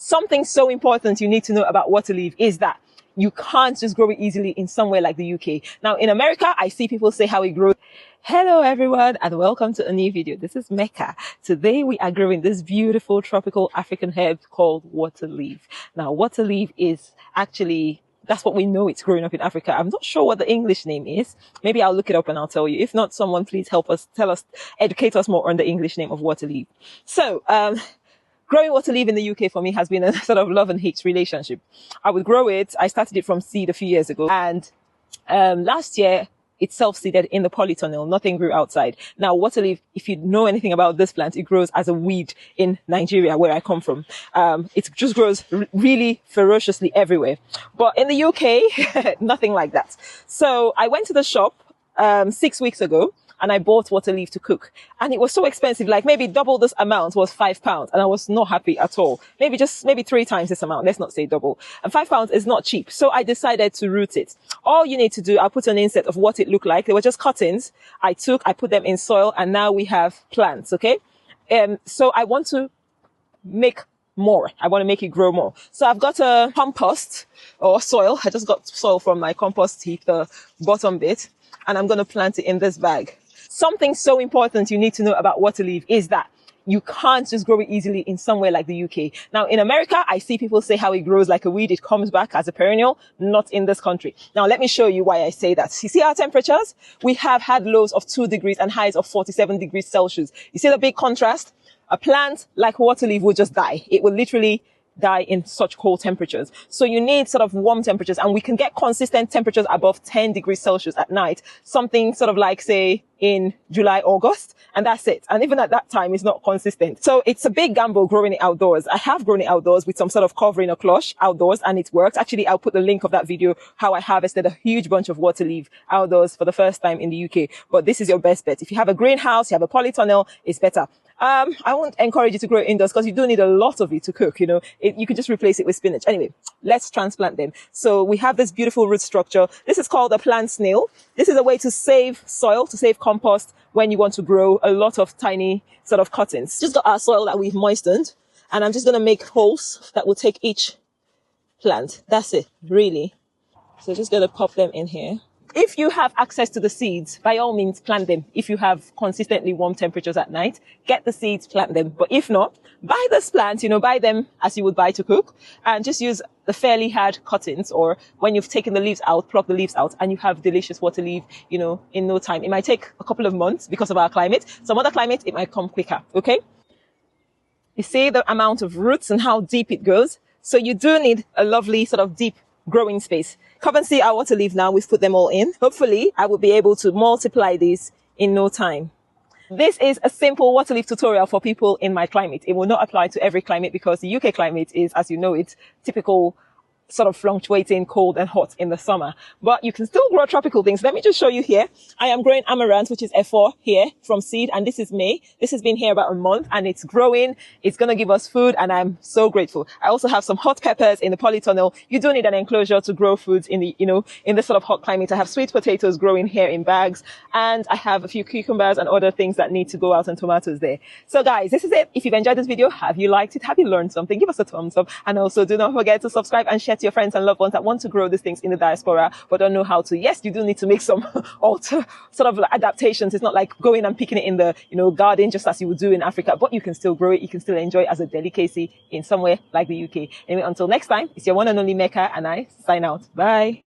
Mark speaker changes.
Speaker 1: Something so important you need to know about Waterleaf is that you can't just grow it easily in somewhere like the UK. Now, in America, I see people say how it grows. Hello everyone and welcome to a new video. This is Mecca. Today we are growing this beautiful tropical African herb called Waterleaf. Now, Waterleaf is actually, that's what we know it's growing up in Africa. I'm not sure what the English name is. Maybe I'll look it up and I'll tell you. If not, someone please help us, educate us more on the English name of Waterleaf. So, growing Waterleaf in the UK for me has been a sort of love and hate relationship. I would grow it. I started it from seed a few years ago, and last year it self-seeded in the polytunnel. Nothing grew outside. Now, Waterleaf, if you know anything about this plant, it grows as a weed in Nigeria, where I come from. It just grows really ferociously everywhere. But in the UK, nothing like that. So I went to the shop 6 weeks ago, and I bought Waterleaf to cook. And it was so expensive, like maybe double this amount was £5. And I was not happy at all. Maybe 3 times this amount. Let's not say double. And £5 is not cheap. So I decided to root it. All you need to do, I'll put an inset of what it looked like. They were just cuttings. I put them in soil, and now we have plants. Okay. So I want to make more. I want to make it grow more. So I've got a compost or soil. I just got soil from my compost heap, the bottom bit, and I'm going to plant it in this bag. Something so important you need to know about Waterleaf is that you can't just grow it easily in somewhere like the UK. Now, in America, I see people say how it grows like a weed. It comes back as a perennial, not in this country. Now, let me show you why I say that. You see our temperatures? We have had lows of 2 degrees and highs of 47 degrees Celsius. You see the big contrast? A plant like Waterleaf will just die. It will literally die in such cold temperatures. So you need sort of warm temperatures, and we can get consistent temperatures above 10 degrees Celsius at night, something sort of like, say, in July, August, and that's it. And even at that time, it's not consistent. So it's a big gamble growing it outdoors. I have grown it outdoors with some sort of covering or cloche outdoors, and it worked. Actually, I'll put the link of that video, how I harvested a huge bunch of Waterleaf outdoors for the first time in the UK. But this is your best bet. If you have a greenhouse, you have a polytunnel, it's better. I won't encourage you to grow it indoors because you do need a lot of it to cook, you know. You can just replace it with spinach. Anyway, let's transplant them. So we have this beautiful root structure. This is called a plant snail. This is a way to save soil, to save compost when you want to grow a lot of tiny sort of cuttings. Just got our soil that we've moistened, and I'm just going to make holes that will take each plant. That's it, really. So just going to pop them in here. If you have access to the seeds, by all means, plant them. If you have consistently warm temperatures at night, get the seeds, plant them. But if not, buy this plant, you know, buy them as you would buy to cook, and just use the fairly hard cuttings, or when you've taken the leaves out, pluck the leaves out, and you have delicious Waterleaf, you know, in no time. It might take a couple of months because of our climate. Some other climate, it might come quicker. Okay. You see the amount of roots and how deep it goes. So you do need a lovely sort of deep growing space. Come and see our Waterleaf now. We've put them all in. Hopefully, I will be able to multiply these in no time. This is a simple Waterleaf tutorial for people in my climate. It will not apply to every climate because the UK climate is, as you know, it's typical sort of fluctuating cold and hot in the summer. But you can still grow tropical things. Let me just show you here. I am growing amaranth, which is F4 here from seed, and this is May. This has been here about a month, and it's growing. It's going to give us food, and I'm so grateful. I also have some hot peppers in the polytunnel. You do need an enclosure to grow foods in the, you know, in this sort of hot climate. I have sweet potatoes growing here in bags, and I have a few cucumbers and other things that need to go out, and tomatoes there. So guys, this is it. If you've enjoyed this video, have you liked it? Have you learned something? Give us a thumbs up, and also do not forget to subscribe and share to your friends and loved ones that want to grow these things in the diaspora but don't know how to. Yes, you do need to make some sort of adaptations. It's not like going and picking it in the, you know, garden just as you would do in Africa, but you can still grow it. You can still enjoy it as a delicacy in somewhere like the UK. Anyway, until next time, it's your one and only Mecca, and I sign out. Bye.